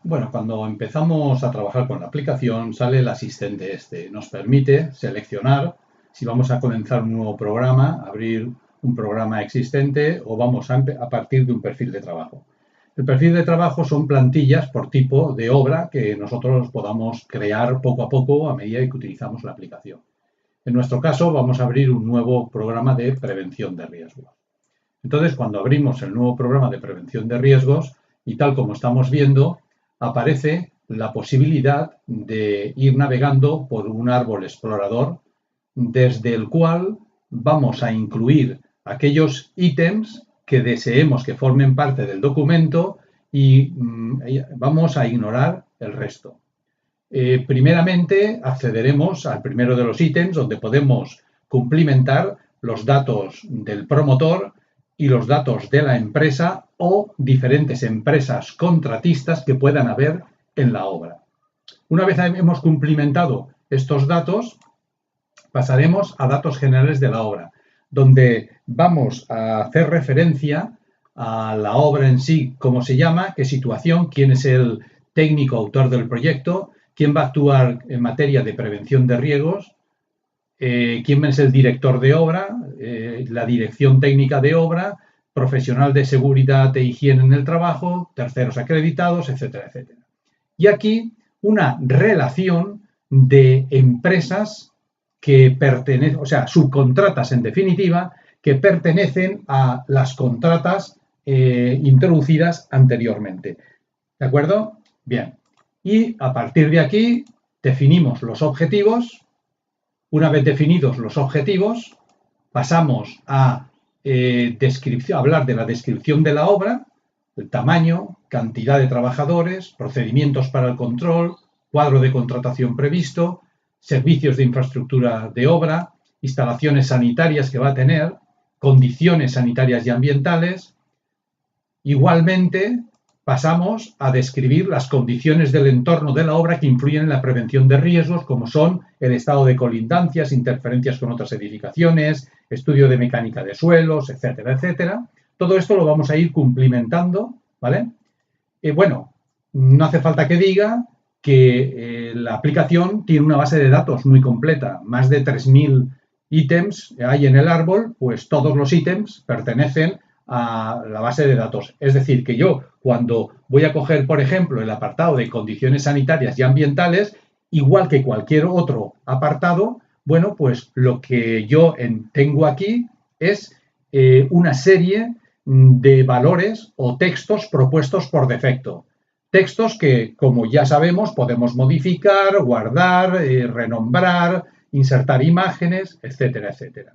Bueno, cuando empezamos a trabajar con la aplicación, sale el asistente este. Nos permite seleccionar si vamos a comenzar un nuevo programa, abrir un programa existente o vamos a partir de un perfil de trabajo. El perfil de trabajo son plantillas por tipo de obra que nosotros podamos crear poco a poco a medida que utilizamos la aplicación. En nuestro caso, vamos a abrir un nuevo programa de prevención de riesgos. Entonces, cuando abrimos el nuevo programa de prevención de riesgos, y tal como estamos viendo, aparece la posibilidad de ir navegando por un árbol explorador desde el cual vamos a incluir aquellos ítems que deseemos que formen parte del documento y vamos a ignorar el resto. Primeramente accederemos al primero de los ítems donde podemos cumplimentar los datos del promotor y los datos de la empresa o diferentes empresas contratistas que puedan haber en la obra. Una vez hemos cumplimentado estos datos, pasaremos a datos generales de la obra, donde vamos a hacer referencia a la obra en sí, cómo se llama, qué situación, quién es el técnico autor del proyecto, quién va a actuar en materia de prevención de riesgos, quién es el director de obra, la dirección técnica de obra, profesional de seguridad e higiene en el trabajo, terceros acreditados, etcétera, etcétera. Y aquí una relación de empresas que pertenecen, o sea, subcontratas en definitiva, que pertenecen a las contratas introducidas anteriormente. ¿De acuerdo? Bien. Y a partir de aquí definimos los objetivos. Una vez definidos los objetivos, pasamos a hablar de la descripción de la obra, el tamaño, cantidad de trabajadores, procedimientos para el control, cuadro de contratación previsto, servicios de infraestructura de obra, instalaciones sanitarias que va a tener, condiciones sanitarias y ambientales. Igualmente, pasamos a describir las condiciones del entorno de la obra que influyen en la prevención de riesgos, como son el estado de colindancias, interferencias con otras edificaciones, estudio de mecánica de suelos, etcétera, etcétera. Todo esto lo vamos a ir cumplimentando, ¿vale? Bueno, no hace falta que diga que la aplicación tiene una base de datos muy completa, más de 3.000 ítems hay en el árbol, pues todos los ítems pertenecen a la base de datos. Es decir, que yo cuando voy a coger, por ejemplo, el apartado de condiciones sanitarias y ambientales, igual que cualquier otro apartado, bueno, pues lo que yo tengo aquí es una serie de valores o textos propuestos por defecto. Textos que, como ya sabemos, podemos modificar, guardar, renombrar, insertar imágenes, etcétera, etcétera.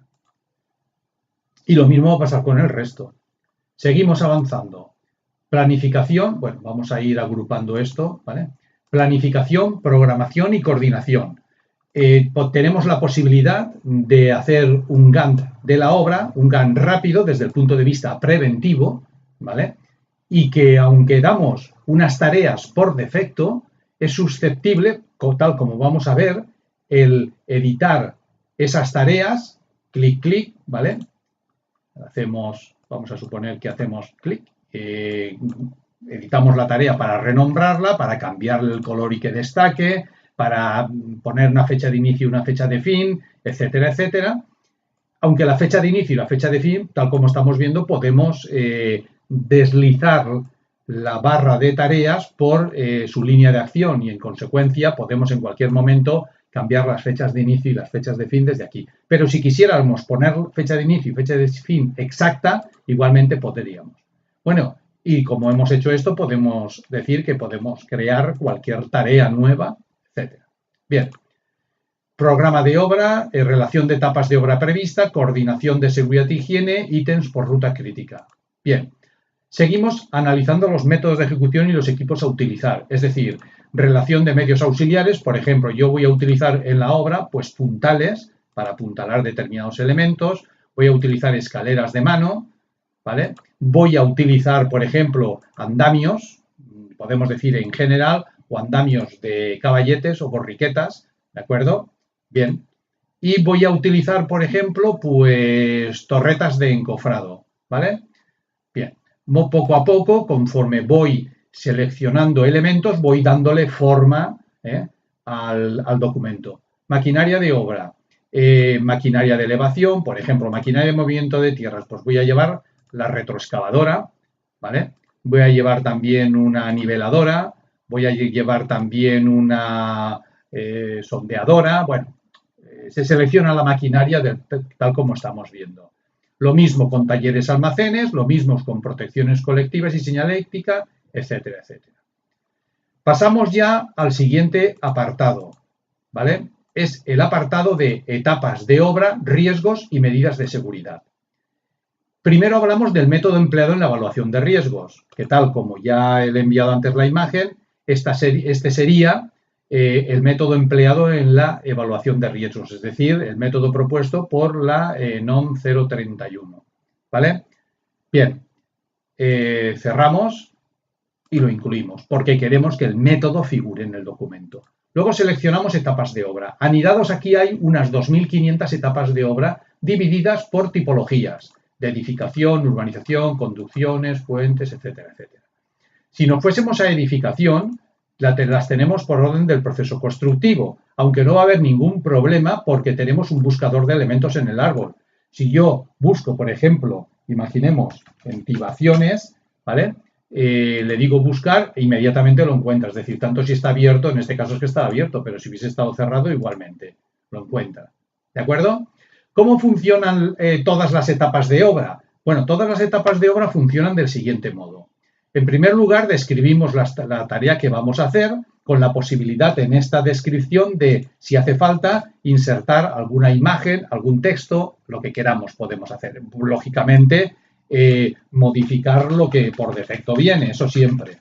Y lo mismo va a pasar con el resto. Seguimos avanzando. Planificación, bueno, vamos a ir agrupando esto, ¿vale? Planificación, programación y coordinación. Tenemos la posibilidad de hacer un Gantt de la obra, un Gantt rápido desde el punto de vista preventivo, ¿vale? Y que aunque damos unas tareas por defecto, es susceptible, tal como vamos a ver, el editar esas tareas, clic, clic, ¿vale? Vamos a suponer que hacemos clic, editamos la tarea para renombrarla, para cambiarle el color y que destaque, para poner una fecha de inicio y una fecha de fin, etcétera, etcétera. Aunque la fecha de inicio y la fecha de fin, tal como estamos viendo, podemos deslizar la barra de tareas por su línea de acción y, en consecuencia, podemos en cualquier momento cambiar las fechas de inicio y las fechas de fin desde aquí. Pero si quisiéramos poner fecha de inicio y fecha de fin exacta, igualmente podríamos. Bueno, y como hemos hecho esto, podemos decir que podemos crear cualquier tarea nueva, etcétera. Bien. Programa de obra, relación de etapas de obra prevista, coordinación de seguridad e higiene, ítems por ruta crítica. Bien. Seguimos analizando los métodos de ejecución y los equipos a utilizar, es decir, relación de medios auxiliares. Por ejemplo, yo voy a utilizar en la obra pues puntales para apuntalar determinados elementos, voy a utilizar escaleras de mano, ¿vale? Voy a utilizar, por ejemplo, andamios, podemos decir en general, o andamios de caballetes o borriquetas, ¿de acuerdo? Bien. Y voy a utilizar, por ejemplo, pues torretas de encofrado, ¿vale? Bien. Poco a poco, conforme voy seleccionando elementos voy dándole forma al documento. Maquinaria de obra, maquinaria de elevación, por ejemplo, maquinaria de movimiento de tierras, pues voy a llevar la retroexcavadora, ¿vale? Voy a llevar también una niveladora, voy a llevar también una sondeadora, bueno, se selecciona la maquinaria tal como estamos viendo. Lo mismo con talleres almacenes, lo mismo con protecciones colectivas y señalética, etcétera, etcétera. Pasamos ya al siguiente apartado, ¿vale? Es el apartado de etapas de obra, riesgos y medidas de seguridad. Primero hablamos del método empleado en la evaluación de riesgos, que tal como ya he enviado antes la imagen, este sería el método empleado en la evaluación de riesgos, es decir, el método propuesto por la NOM 031. ¿Vale? Bien, cerramos y lo incluimos, porque queremos que el método figure en el documento. Luego seleccionamos etapas de obra. Anidados aquí hay unas 2.500 etapas de obra divididas por tipologías de edificación, urbanización, conducciones, puentes, etcétera, etcétera. Si nos fuésemos a edificación, las tenemos por orden del proceso constructivo, aunque no va a haber ningún problema porque tenemos un buscador de elementos en el árbol. Si yo busco, por ejemplo, imaginemos ventilaciones, ¿vale? Le digo buscar e inmediatamente lo encuentra. Es decir, tanto si está abierto, en este caso es que está abierto, pero si hubiese estado cerrado, igualmente lo encuentra. ¿De acuerdo? ¿Cómo funcionan todas las etapas de obra? Bueno, todas las etapas de obra funcionan del siguiente modo. En primer lugar, describimos la tarea que vamos a hacer con la posibilidad en esta descripción de, si hace falta, insertar alguna imagen, algún texto, lo que queramos podemos hacer. Lógicamente, modificar lo que por defecto viene, eso siempre.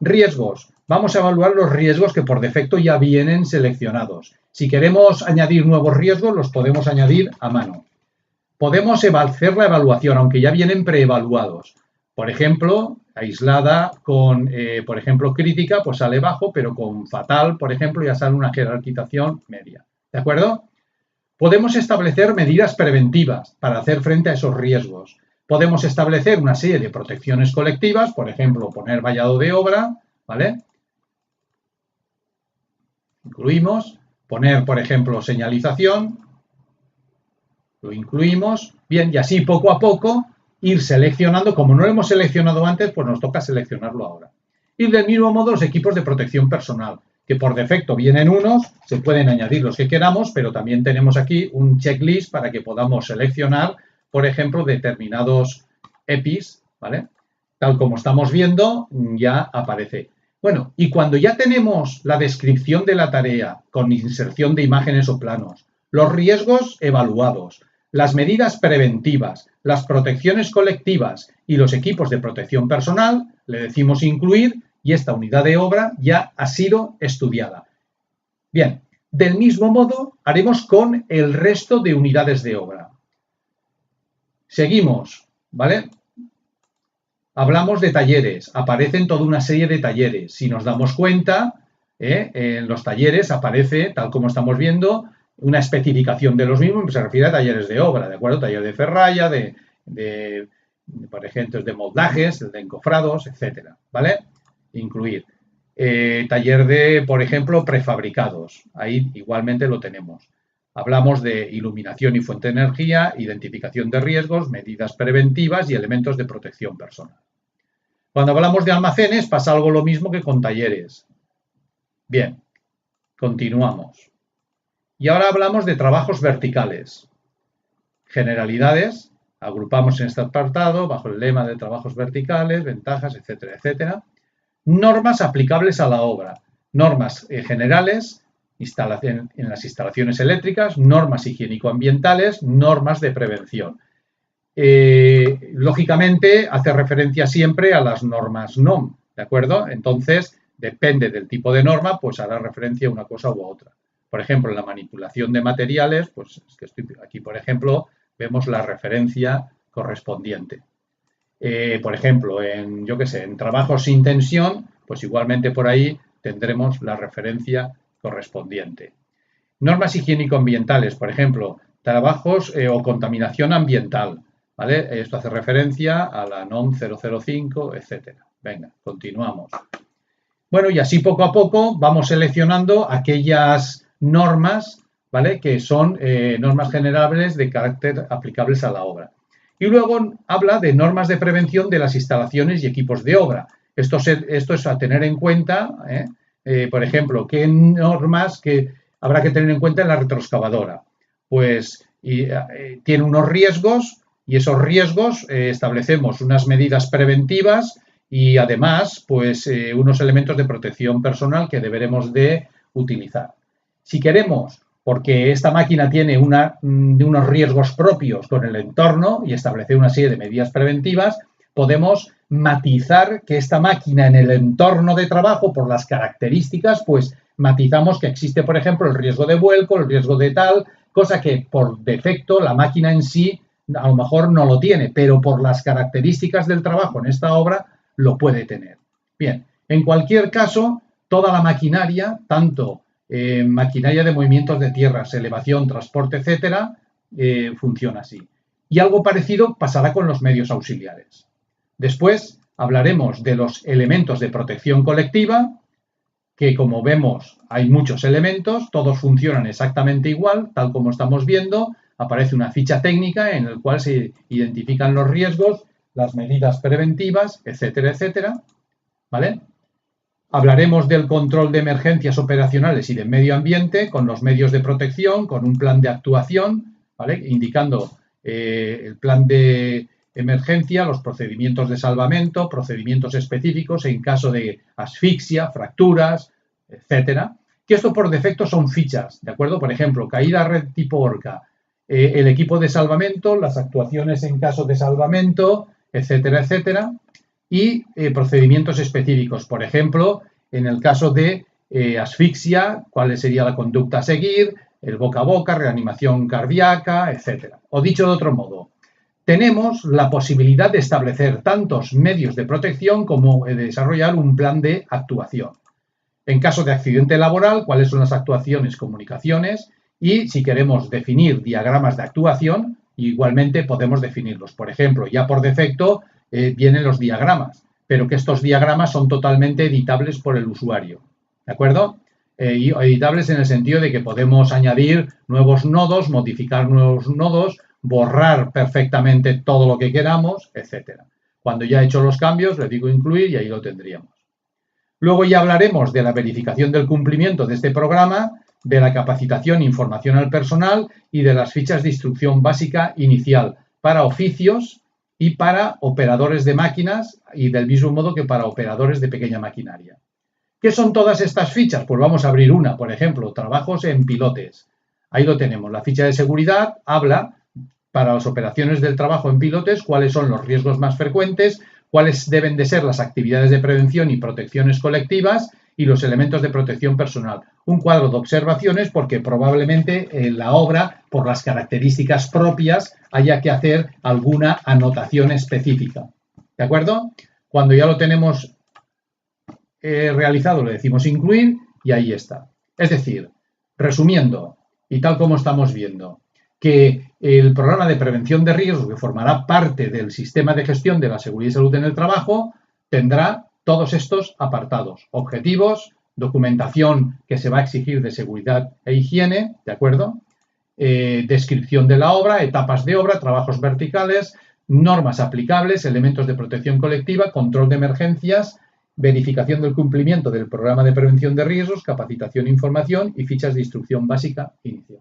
Riesgos. Vamos a evaluar los riesgos que por defecto ya vienen seleccionados. Si queremos añadir nuevos riesgos, los podemos añadir a mano. Podemos hacer la evaluación, aunque ya vienen preevaluados. Por ejemplo, aislada con, por ejemplo, crítica, pues sale bajo, pero con fatal, por ejemplo, ya sale una jerarquización media. ¿De acuerdo? Podemos establecer medidas preventivas para hacer frente a esos riesgos. Podemos establecer una serie de protecciones colectivas, por ejemplo, poner vallado de obra, ¿vale? Incluimos. Poner, por ejemplo, señalización. Lo incluimos. Bien, y así poco a poco ir seleccionando. Como no lo hemos seleccionado antes, pues nos toca seleccionarlo ahora. Y del mismo modo los equipos de protección personal, que por defecto vienen unos, se pueden añadir los que queramos, pero también tenemos aquí un checklist para que podamos seleccionar, por ejemplo, determinados EPIs, ¿vale? Tal como estamos viendo, ya aparece. Bueno, y cuando ya tenemos la descripción de la tarea con inserción de imágenes o planos, los riesgos evaluados, las medidas preventivas, las protecciones colectivas y los equipos de protección personal, le decimos incluir y esta unidad de obra ya ha sido estudiada. Bien, del mismo modo haremos con el resto de unidades de obra. Seguimos, ¿vale? Hablamos de talleres, aparecen toda una serie de talleres. Si nos damos cuenta, en los talleres aparece, tal como estamos viendo, una especificación de los mismos, se refiere a talleres de obra, ¿de acuerdo? Taller de ferralla, por ejemplo, de moldajes, de encofrados, etcétera, ¿vale? Incluir. Taller de, por ejemplo, prefabricados, ahí igualmente lo tenemos. Hablamos de iluminación y fuente de energía, identificación de riesgos, medidas preventivas y elementos de protección personal. Cuando hablamos de almacenes pasa algo lo mismo que con talleres. Bien, continuamos. Y ahora hablamos de trabajos verticales. Generalidades, agrupamos en este apartado bajo el lema de trabajos verticales, ventajas, etcétera, etcétera. Normas aplicables a la obra. Normas generales en las instalaciones eléctricas, normas higiénico-ambientales, normas de prevención. Lógicamente, hace referencia siempre a las normas NOM, ¿de acuerdo? Entonces, depende del tipo de norma, pues hará referencia a una cosa u otra. Por ejemplo, en la manipulación de materiales, pues es que estoy aquí, por ejemplo, vemos la referencia correspondiente. Por ejemplo, en trabajos sin tensión, pues igualmente por ahí tendremos la referencia correspondiente. Normas higiénico-ambientales, por ejemplo, trabajos o contaminación ambiental, ¿vale? Esto hace referencia a la NOM 005, etcétera, Venga, continuamos. Bueno, y así poco a poco vamos seleccionando aquellas normas, ¿vale? Que son normas generales de carácter aplicables a la obra. Y luego habla de normas de prevención de las instalaciones y equipos de obra. Esto es a tener en cuenta, por ejemplo, qué normas que habrá que tener en cuenta en la retroexcavadora. Pues tiene unos riesgos y esos riesgos establecemos unas medidas preventivas y además pues unos elementos de protección personal que deberemos de utilizar. Si queremos, porque esta máquina tiene unos riesgos propios con el entorno y establecer una serie de medidas preventivas, podemos matizar que esta máquina en el entorno de trabajo, por las características, pues matizamos que existe, por ejemplo, el riesgo de vuelco, el riesgo de tal, cosa que por defecto la máquina en sí a lo mejor no lo tiene, pero por las características del trabajo en esta obra lo puede tener. Bien, en cualquier caso, toda la maquinaria, tanto maquinaria de movimientos de tierras, elevación, transporte, etcétera, funciona así. Y algo parecido pasará con los medios auxiliares. Después hablaremos de los elementos de protección colectiva, que como vemos hay muchos elementos, todos funcionan exactamente igual, tal como estamos viendo. Aparece una ficha técnica en la cual se identifican los riesgos, las medidas preventivas, etcétera, etcétera, ¿vale? Hablaremos del control de emergencias operacionales y de medio ambiente con los medios de protección, con un plan de actuación, ¿vale? Indicando el plan de emergencia, los procedimientos de salvamento, procedimientos específicos en caso de asfixia, fracturas, etcétera. Que esto por defecto son fichas, ¿de acuerdo? Por ejemplo, caída a red tipo Orca, el equipo de salvamento, las actuaciones en caso de salvamento, etcétera, etcétera. Y procedimientos específicos, por ejemplo, en el caso de asfixia, cuál sería la conducta a seguir, el boca a boca, reanimación cardíaca, etcétera. O dicho de otro modo, tenemos la posibilidad de establecer tantos medios de protección como de desarrollar un plan de actuación. En caso de accidente laboral, cuáles son las actuaciones, comunicaciones, y si queremos definir diagramas de actuación, igualmente podemos definirlos. Por ejemplo, ya por defecto vienen los diagramas, pero que estos diagramas son totalmente editables por el usuario, ¿de acuerdo? Y editables en el sentido de que podemos añadir nuevos nodos, modificar nuevos nodos, borrar perfectamente todo lo que queramos, etcétera. Cuando ya he hecho los cambios, le digo incluir y ahí lo tendríamos. Luego ya hablaremos de la verificación del cumplimiento de este programa, de la capacitación e información al personal y de las fichas de instrucción básica inicial para oficios y para operadores de máquinas y del mismo modo que para operadores de pequeña maquinaria. ¿Qué son todas estas fichas? Pues vamos a abrir una, por ejemplo, trabajos en pilotes. Ahí lo tenemos. La ficha de seguridad habla para las operaciones del trabajo en pilotes cuáles son los riesgos más frecuentes, cuáles deben de ser las actividades de prevención y protecciones colectivas y los elementos de protección personal. Un cuadro de observaciones porque probablemente en la obra, por las características propias, haya que hacer alguna anotación específica. ¿De acuerdo? Cuando ya lo tenemos realizado, le decimos incluir y ahí está. Es decir, resumiendo, y tal como estamos viendo, que el programa de prevención de riesgos, que formará parte del sistema de gestión de la seguridad y salud en el trabajo, tendrá todos estos apartados: objetivos, documentación que se va a exigir de seguridad e higiene, ¿de acuerdo? Descripción de la obra, etapas de obra, trabajos verticales, normas aplicables, elementos de protección colectiva, control de emergencias, verificación del cumplimiento del programa de prevención de riesgos, capacitación e información y fichas de instrucción básica inicial.